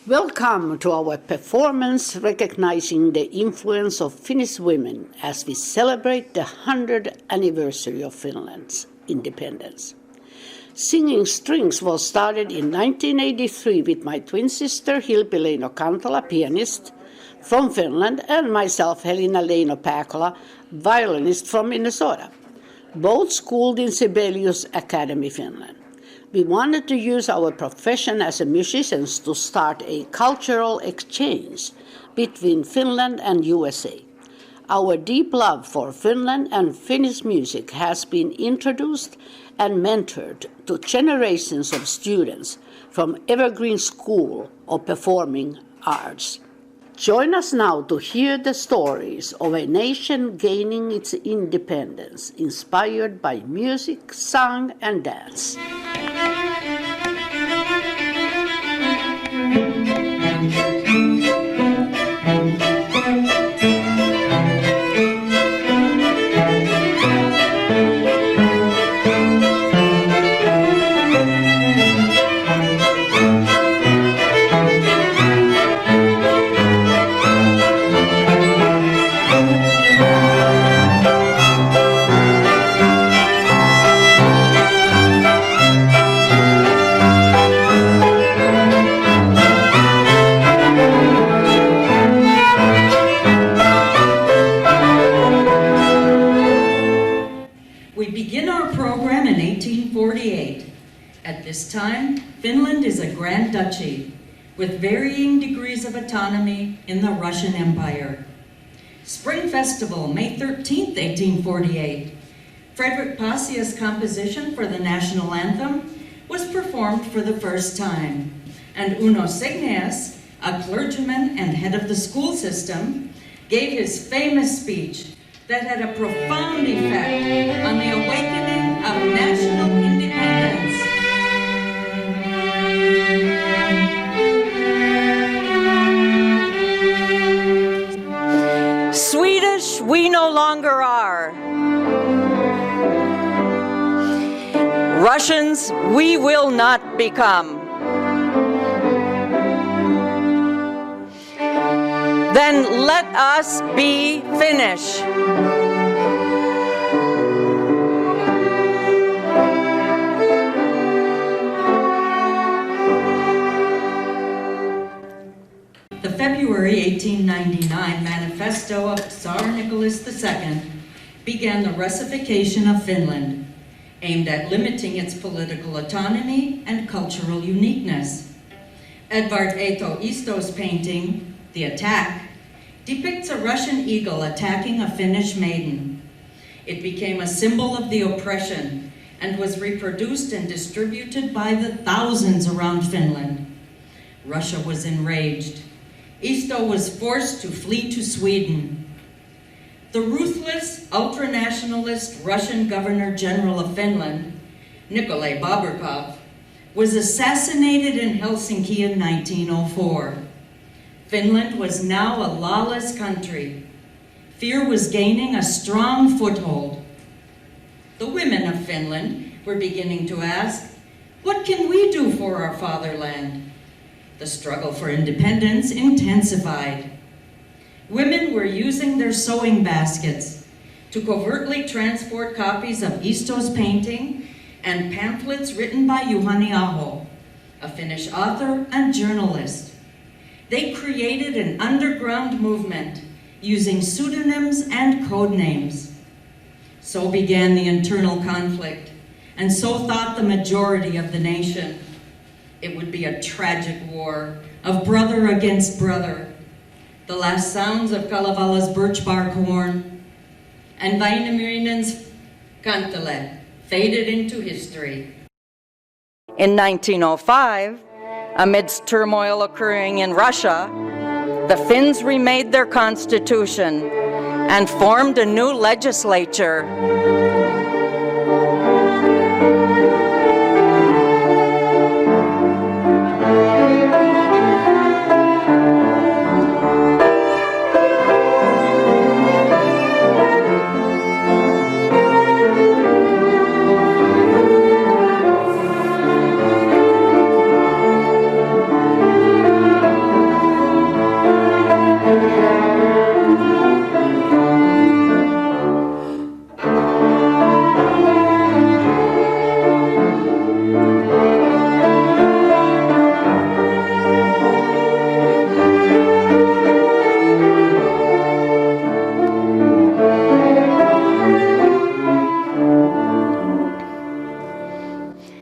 Welcome to our performance recognizing the influence of Finnish women as we celebrate the 100th anniversary of Finland's independence. Singing Strings was started in 1983 with my twin sister Hilpi Leino Kantola, pianist from Finland, and myself Helena Leino Pääkola, violinist from Minnesota, both schooled in Sibelius Academy, Finland. We wanted to use our profession as musicians to start a cultural exchange between Finland and USA. Our deep love for Finland and Finnish music has been introduced and mentored to generations of students from Evergreen School of Performing Arts. Join us now to hear the stories of a nation gaining its independence, inspired by music, song, and dance. At this time, Finland is a grand duchy with varying degrees of autonomy in the Russian Empire. Spring Festival, May 13, 1848. Frederick Passia's composition for the national anthem was performed for the first time, and Uno Segneas, a clergyman and head of the school system, gave his famous speech that had a profound effect on the awakening of national independence. Swedish, we no longer are. Russians, we will not become. Then let us be Finnish. The February 1899 Manifesto of Tsar Nicholas II began the Russification of Finland, aimed at limiting its political autonomy and cultural uniqueness. Edvard Eeto Isto's painting, The Attack, depicts a Russian eagle attacking a Finnish maiden. It became a symbol of the oppression and was reproduced and distributed by the thousands around Finland. Russia was enraged. Isto was forced to flee to Sweden. The ruthless, ultranationalist Russian Governor-General of Finland, Nikolai Baburkov, was assassinated in Helsinki in 1904. Finland was now a lawless country. Fear was gaining a strong foothold. The women of Finland were beginning to ask, what can we do for our fatherland? The struggle for independence intensified. Women were using their sewing baskets to covertly transport copies of Isto's painting and pamphlets written by Juhani Aho, a Finnish author and journalist. They created an underground movement using pseudonyms and code names. So began the internal conflict, and so thought the majority of the nation. It would be a tragic war of brother against brother. The last sounds of Kalevala's birch bark horn and Väinämöinen's kantele faded into history. In 1905, amidst turmoil occurring in Russia, the Finns remade their constitution and formed a new legislature.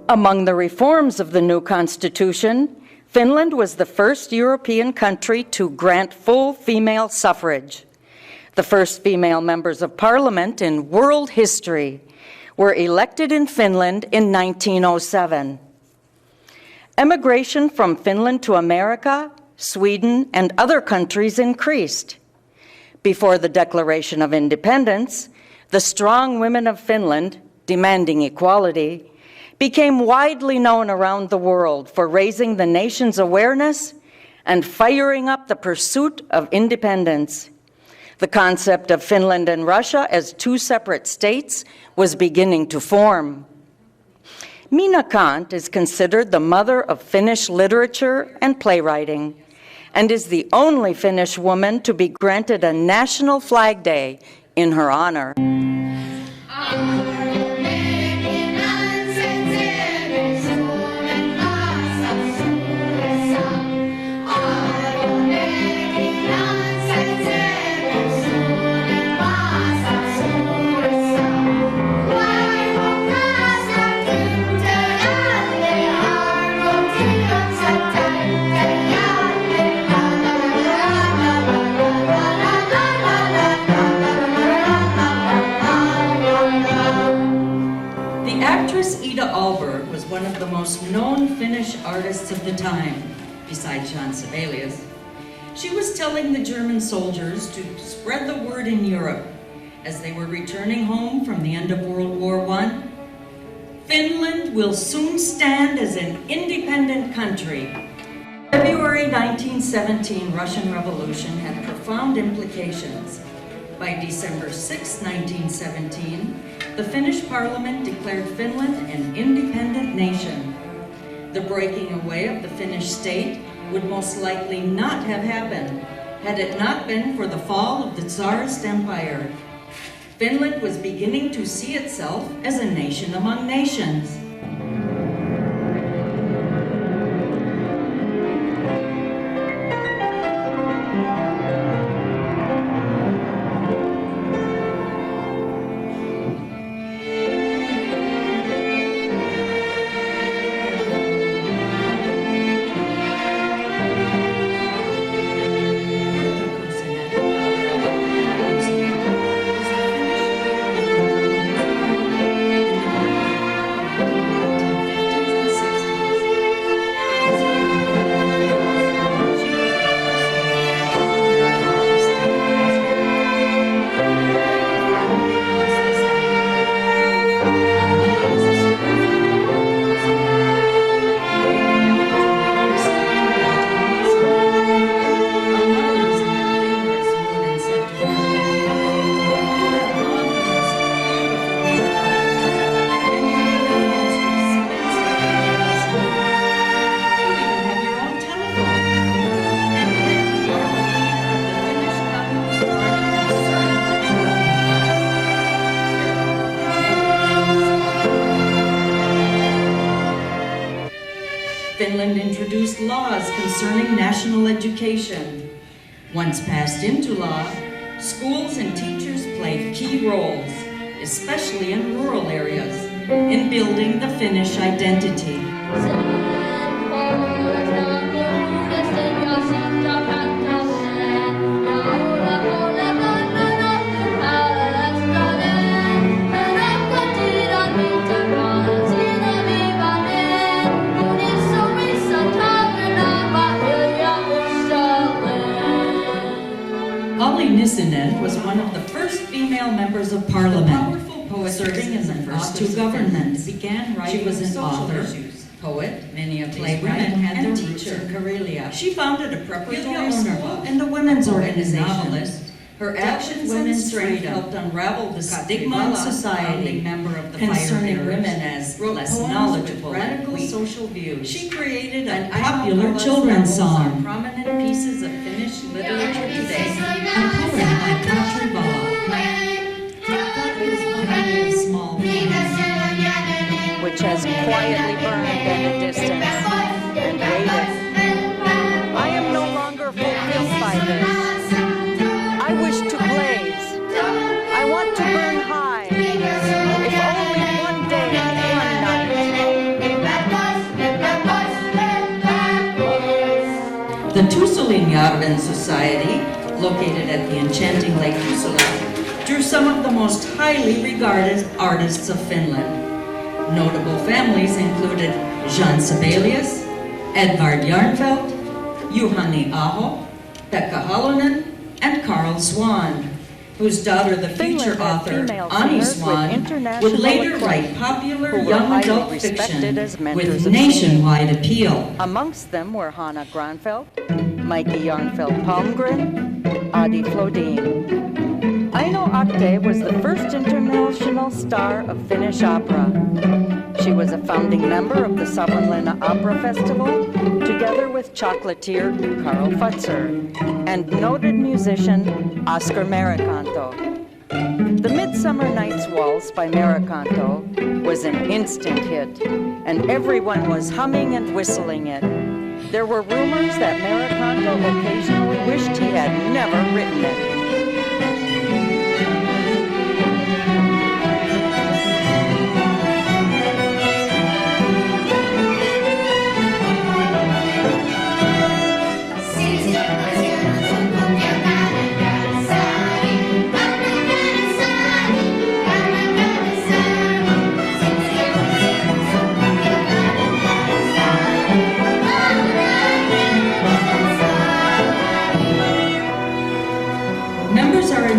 Among the reforms of the new constitution, Finland was the first European country to grant full female suffrage. The first female members of parliament in world history were elected in Finland in 1907. Emigration from Finland to America, Sweden, and other countries increased. Before the Declaration of Independence, the strong women of Finland, demanding equality, became widely known around the world for raising the nation's awareness and firing up the pursuit of independence. The concept of Finland and Russia as two separate states was beginning to form. Minna Canth is considered the mother of Finnish literature and playwriting, and is the only Finnish woman to be granted a National Flag Day in her honor. One of the most known Finnish artists of the time, besides Jean Sibelius. She was telling the German soldiers to spread the word in Europe as they were returning home from the end of World War I. Finland will soon stand as an independent country. February 1917 Russian Revolution had profound implications. By December 6, 1917, the Finnish parliament declared Finland an independent nation. The breaking away of the Finnish state would most likely not have happened had it not been for the fall of the Tsarist Empire. Finland was beginning to see itself as a nation among nations. Finland introduced laws concerning national education. Once passed into law, schools and teachers played key roles, especially in rural areas, in building the Finnish identity. Nissinen was one of the first female members of parliament, powerful poet serving in the first two governments. She was an author, poet, many of these women had their roots in Karelia. She founded a preparatory school and a women's organization. Her actions and strength helped unravel the stigma in society concerning women as less knowledgeable radical social views. She created a popular children's song. Prominent pieces of Finnish literature today, a poem by Katri Vala. Which has quietly burned in the distance and waited. I am no longer fulfilled by this. I wish to blaze. I want to burn high. If only one day, one night. Garden Society, located at the enchanting Lake Usula, drew some of the most highly regarded artists of Finland. Notable families included Jean Sibelius, Edvard Jarnfeldt, Juhani Aho, Pekka Halonen, and Carl Swan, whose daughter, the feature author Ani Swan, would later write popular young adult fiction with nationwide appeal. Amongst them were Hanna Granfeldt, Mikey Jarnfeldt Palmgren, Adi Flodin. Aino Akte was the first international star of Finnish opera. She was a founding member of the Savonlinna Opera Festival, together with chocolatier Karl Futzer and noted musician Oscar Merikanto. The Midsummer Night's Waltz by Merikanto was an instant hit, and everyone was humming and whistling it. There were rumors that Merikanto occasionally wished he had never written it.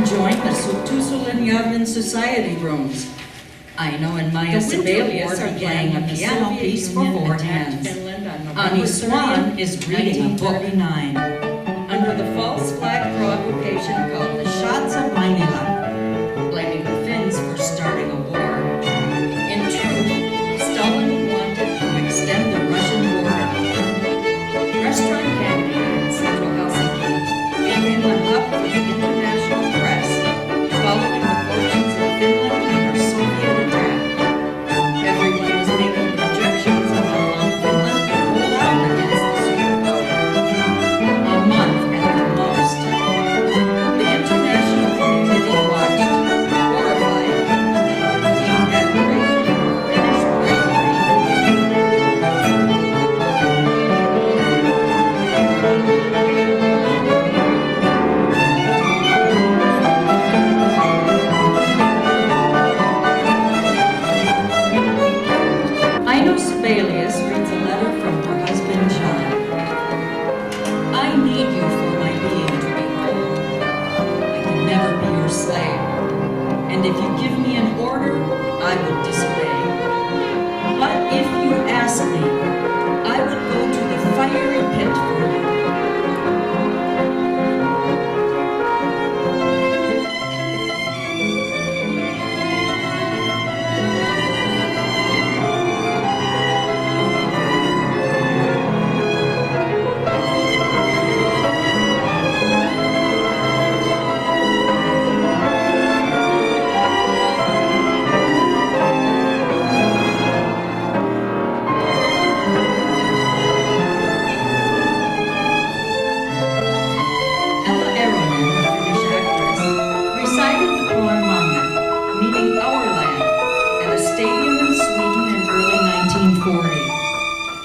Joined the Tuusulanjärven Society rooms. Aino and Maya Sibelius are playing a piano piece for four hands. Ani Swan is reading a book. Under the false flag provocation called the Shots of Mainila, blaming the Finns for starting a war. In truth, Stalin wanted to extend the Russian border. Restaurant Candy in central Helsinki became a hub for the international press, following the fortunes of Finland under Soviet attack. Everyone was making projections of how long Finland could hold out against the superpower. A month at the most. The international community watched, horrified, with deep admiration for Finnish bravery. Aino Sibelius reads a letter from her husband John. I need you for my being to be whole. I can never be your slave. And if you give me an order, I would disobey. But if you ask me, I would go to the fiery pit for you.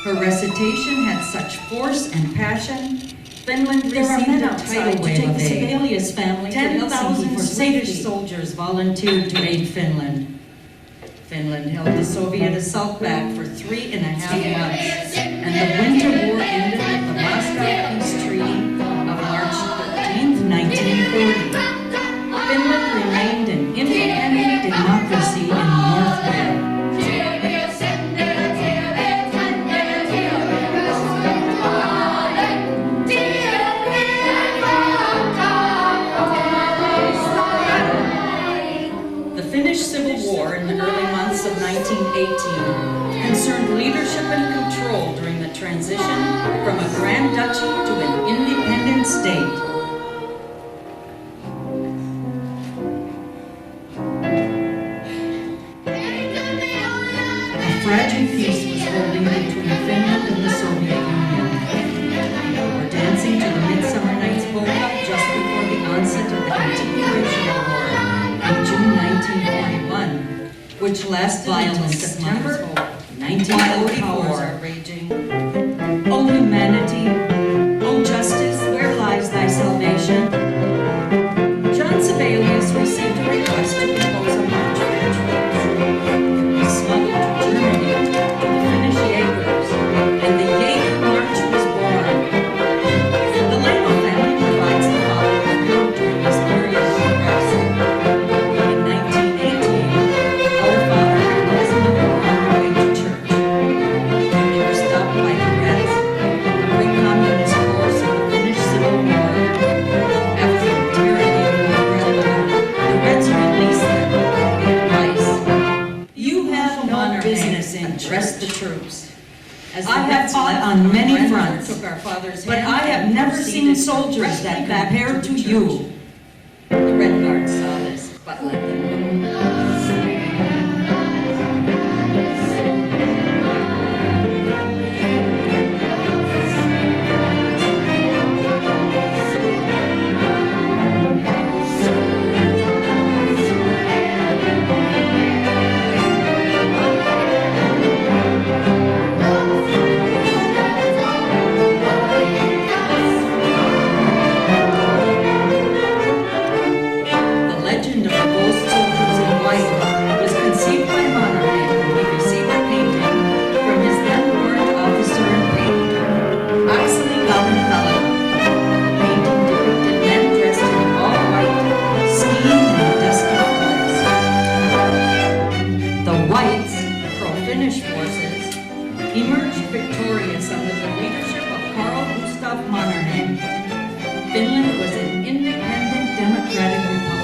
Her recitation had such force and passion, Finland received a tidal wave of aid. The Sibelius family 10,000 Swedish soldiers volunteered to aid Finland. Finland held the Soviet assault back for 3.5 months, and the Winter War ended with the Moscow Peace Treaty of March 13, 1940. Finland remained an independent democracy in North Wales. In the early months of 1918 concerned leadership and control during the transition from a Grand Duchy to an independent state. A fragile peace was holding between Finland and the Soviet Union. People were dancing to the Midsummer Night's polka just before the onset of the Continuation War in June 1941. Which lasted until September 1944. Oh humanity, oh justice, where lies thy dress the troops. As I have cadets fought left, on many Grandmother fronts, took our father's but hand I have and never proceeded seen soldiers directly that back compare to the you. church. The Red Guards saw this, but let them go. The legend of the ghost soldiers in white was conceived by Monterey when he received a painting from his then warrant officer and painter, Axel Gallen. The painting depicted men dressed in all white, skiing in the dusky forest. The Whites, pro-Finnish forces, emerged victorious under the leadership of Carl Gustav Mannerheim. Finland was an independent democratic republic.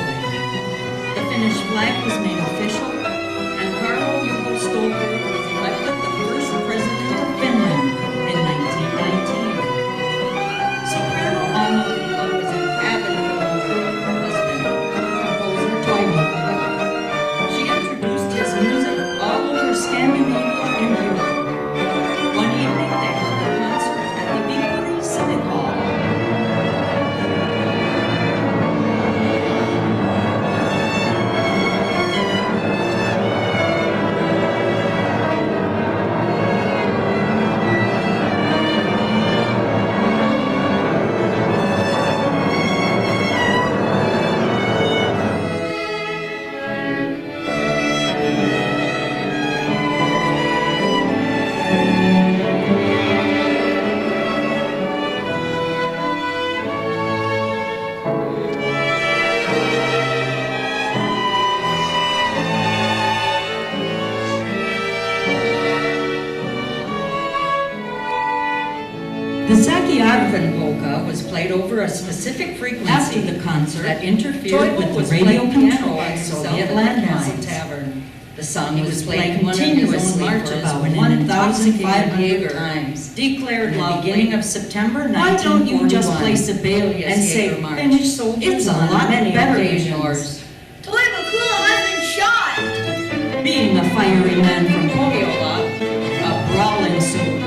The Finnish flag was made official, and Carlo Juho Stolberg was elected the first president of Finland in 1919. Soprano Alma Pila was an avid promoter of her husband, composer Toivo. She introduced his music all over Scandinavia and Europe. One evening they held a concert at the Viipuri Civic Hall. The Sakiarvan polka was played over a specific frequency after the concert that interfered with the radio control at Soviet landmines. The song was played continuously for about 1,500 times, declared in the beginning of September 1941. Why don't you just play Sibelius and say Finnish soldiers it's a lot better than yours. Toivo Kula has been shot! Being a fiery man from Pohjola, a brawling suit,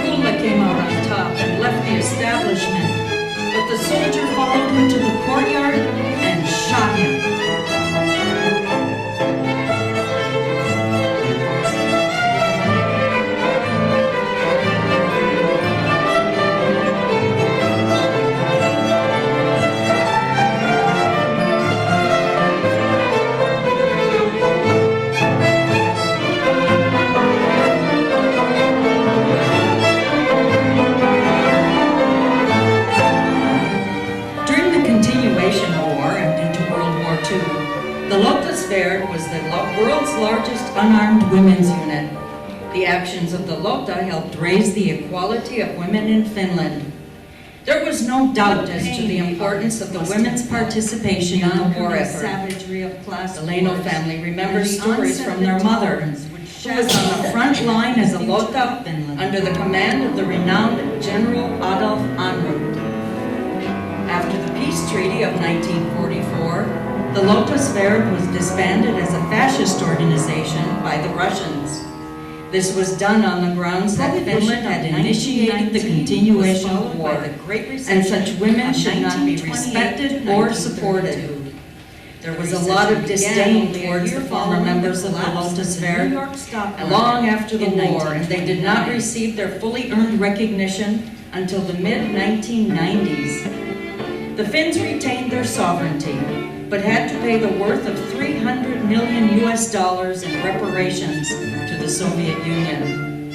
Kula came out on top and left the establishment, but the soldier followed him to the courtyard and shot him. During the continuation of war and into World War II, the Lottasverd was the world's largest unarmed women's unit. The actions of the Lotta helped raise the equality of women in Finland. There was no doubt as to the importance of the women's participation in the war effort. The Leno family remembers stories from their mother, who was on the front line as a Lotta under the command of the renowned General Adolf Ehrnrooth. After the peace treaty of 1944, the Lottasverd was disbanded as a fascist organization by the Russians. This was done on the grounds that Finland had initiated the continuation of war, and such women should not be respected or supported. There was a lot of disdain towards the former members of the Lottasverd long after the war, and they did not receive their fully earned recognition until the mid-1990s. The Finns retained their sovereignty, but had to pay the worth of $300 million in reparations to the Soviet Union.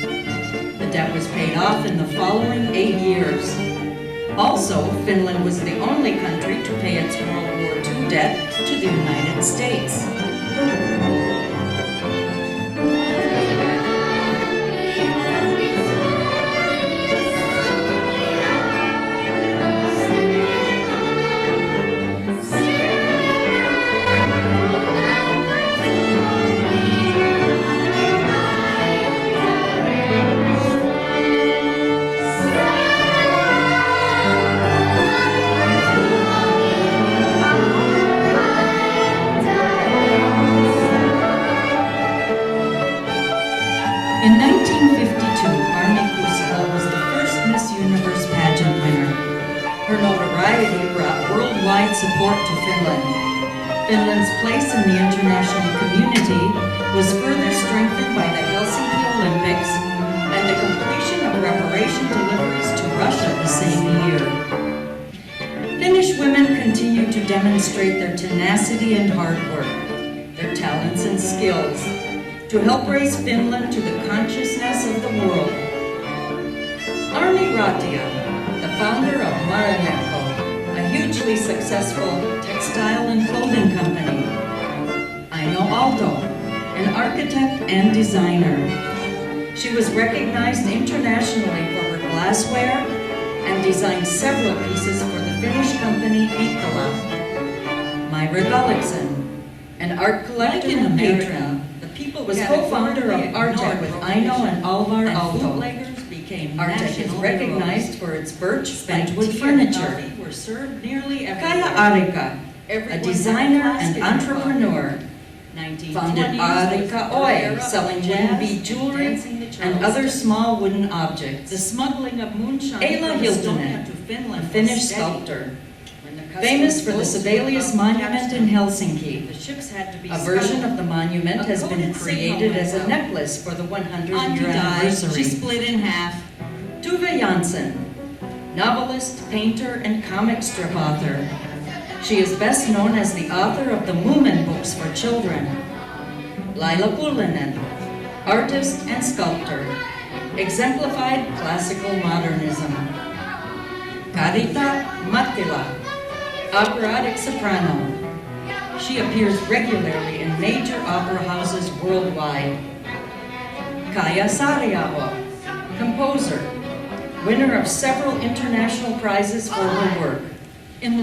The debt was paid off in the following 8 years. Also, Finland was the only country to pay its World War II debt to the United States. Finland. Finland's place in the international community was further strengthened by the Helsinki Olympics and the completion of reparation deliveries to Russia the same year. Finnish women continue to demonstrate their tenacity and hard work, their talents and skills, to help raise Finland to the consciousness of the world. Armi Ratia, the founder of Marimekko, a hugely successful textile and clothing company. Aino Alto, an architect and designer. She was recognized internationally for her glassware and designed several pieces for the Finnish company Viittala. Myra Gullikson, an art collector and patron, was co-founder of Artek with Aino and Alvar Aalto. Artek is recognized for its birch bentwood furniture. Kaija Arika, a designer and entrepreneur, founded Arika Oy, selling wooden bead jewelry and other small wooden objects. The smuggling of moonshine. Eila Hiltunen, a Finnish sculptor, famous for the Sibelius Monument in Helsinki. A version of the monument has been created as a necklace for the 100-year anniversary. She split in half. Tuve Jansson, novelist, painter, and comic strip author. She is best known as the author of the Moomin books for children. Laila Pullinen, artist and sculptor, exemplified classical modernism. Karita Mattila, operatic soprano. She appears regularly in major opera houses worldwide. Kaija Saariaho, composer, winner of several international prizes for her work.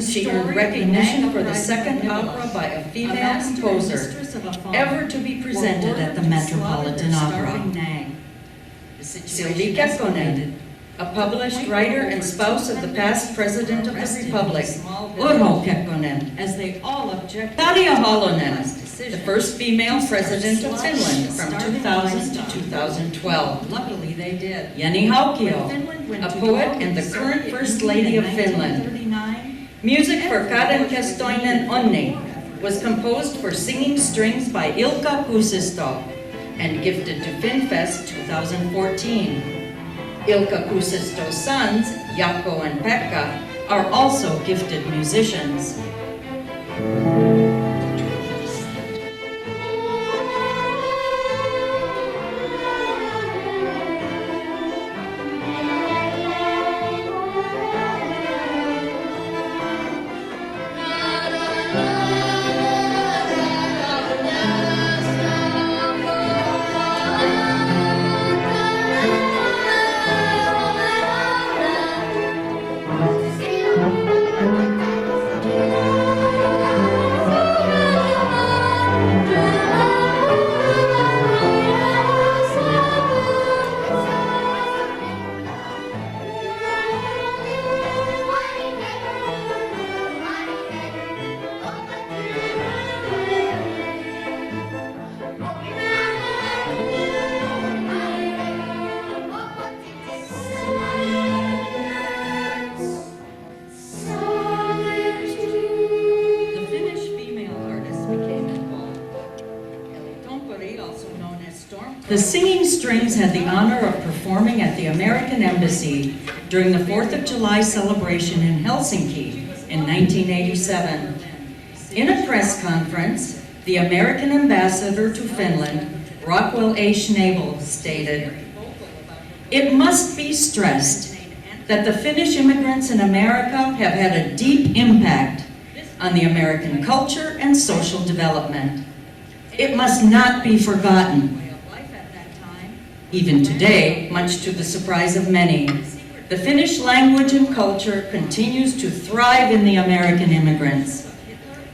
She earned recognition for the second opera by a female composer ever to be presented at the Metropolitan Opera. Silvi Kekkonen, a published writer and spouse of the past President of the Republic, Urho Kekkonen. Tarja Halonen, the first female President of Finland from 2000 to 2012. Luckily they did. Jenny Haukio, a poet and the current First Lady of Finland. Music for Kadenkestoinen Onni was composed for singing strings by Ilkka Kuusisto and gifted to FinFest 2014. Ilkka Kuusisto's sons, Jaakko and Pekka, are also gifted musicians. The Singing Strings had the honor of performing at the American Embassy during the 4th of July celebration in Helsinki in 1987. In a press conference, the American ambassador to Finland, Rockwell A. Schnabel, stated, "It must be stressed that the Finnish immigrants in America have had a deep impact on the American culture and social development. It must not be forgotten." Even today, much to the surprise of many, the Finnish language and culture continues to thrive in the American immigrants,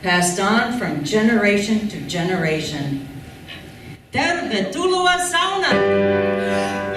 passed on from generation to generation. Tervetuloa saunaan!